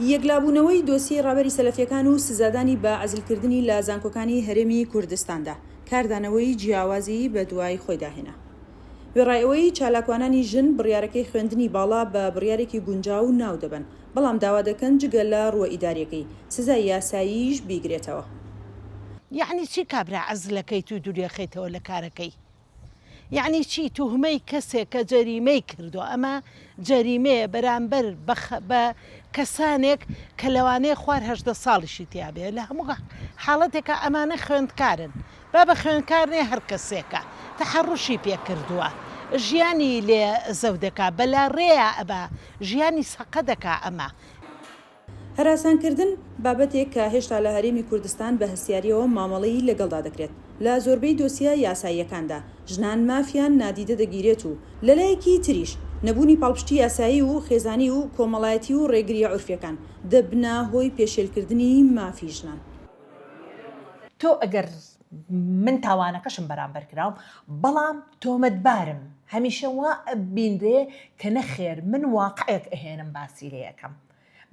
یەکلابوونەوەی دۆسیە ڕابەری سەلەفیەکان و سزادانی بە عەزلکردنی لە زانکۆکانی هەرێمی کوردستاندا کاردانەوەی جیاوازی بە دوای خۆی داهێنا. وێڕایەوەی چالاکوانانی ژن بڕیارەکەی خوێندنی باڵا بە بڕیارێکی گونجاو ناو دەبن، بەڵام داوا دەکەن جگە لە ڕووە ئیداریەکەی سزای یاساییش بیگرێتەوە. یعنی چی کابرا عەزلەکەی تو دوورێخیتەوە لە کارەکەی؟ یعنی چی توهمەی کەسێک کە جەریمەی کردو ئەمە جەریمەیە بەرامبەر بە کەسانێک کە لەوانەیە خوار 18 ساڵیشی تیابێ لە هەموو حاڵەتێکە ئەمانە خوێندکارن با بە خوێندکارنێ هەر کەسێکە تەحەڕوشی پێکردووە ژیانی لێ زەو دەکا بەلا ڕێە ئەبا ژیانی سەقە دەکا ئەمە. هەراسانکردن بابەتێک کە هێشتا لە هەرێمی کوردستان بە هەستیاریەوە مامەڵەیی لەگەڵدا دەکرێت. لە زۆربەی دۆسیە یاساییەکاندا ژنان مافیان نادیدە دەگیرێت و لەلایەکی تریش نەبوونی پاڵپشتی یاسایی و خێزانی و کۆمەڵایەتی و ڕێگریە عورفیەکان دەبنا هۆی پێشێلکردنی مافی ژنان. تۆ ئەگەر من تاوانەکەشم بەرامبەر کراوم بەڵام تۆمەتبارم هەمیشە وا ئەبینرێ کە نەخێر من واقعێک ئەهێنم باسی لێ یەکەم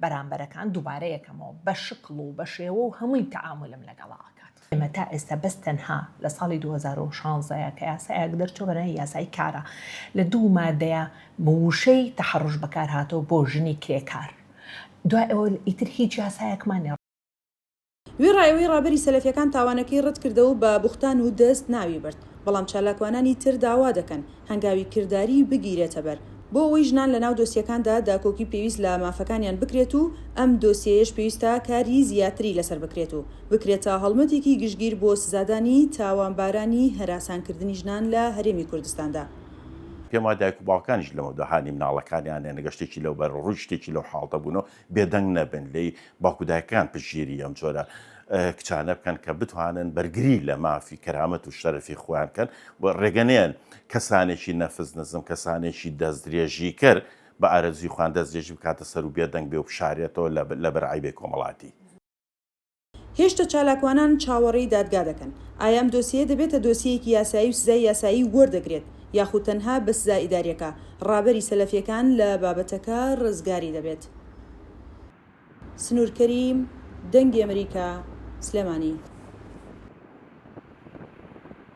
بەرامبەرەکان دووبارە یەکەمەوە بە شکڵ و بە شێوە و هەمووی تەعاملم لەگەڵاکات. ئێمە تا ئێستا بەس تەنها لە ساڵی 2016 کە یاسایەک دەرچۆ بەرەی یاسایی کارە لە 2 مادەیە موشەی تەحەڕوش بەکار هاتەوە بۆ ژنی کرێکار. دوای ئەوە ئیتر هیچ یاسایەکمان وێڕایەوەی ڕابەری سەلەفیەکان تاوانەکەی ڕەت کردەوە بە بوختان و دەست ناوی برد، بەڵام چالاکوانانی تر داوا دەکەن هەنگاوی کردداری بگیرێتە بەر بۆ ئەوەی ژنان لە ناو دۆسیەکاندا داکۆکی پێویست لە مافەکانیان بکرێت و ئەم دۆسیەیەش پێویستە کاری زیاتری لەسەر بکرێت و بکرێتە هەڵمەتێکی گشتگیر بۆ سزادانی تاوانبارانی هەراسانکردنی ژنان لە هەرێمی کوردستاندا. پێم وایە دایک و باوکانیش لەمە داهانی مناڵەکانیان نەگە شتێکی لەو بەر ڕووی شتێکی لەو حاڵتە بوونەوە بێدەنگ نەبن لێی باوکو دایکان پشگیری ئەم جۆرە کچانە بکەن کە بتوانن بەرگری لە مافی کەرامەت و شەرەفی خۆیان کەن و ڕێگەنیان کەسانێکی نەفز نزم کەسانێکی دەست درێژی کرد بە ئارەزوی خوان دەست درێژی بکاتە سەر و بێدەنگ بێ و بشارێتەوە لە بەرعایبێ کۆمەڵاتی. هێشتا چالاکوانان چاوەڕێی دادگا دەکەن ئایا ئەم دۆسیە دەبێتە دۆسیەکی یاسایی و سزای یاسایی وەردەگرێت یاخود تەنها بە سزای ئیداریەکە ڕابەری سەلەفیەکان لە بابەتەکە ڕزگاری دەبێت. سنوور کەریم، دەنگی ئەمریکا، سلێمانی.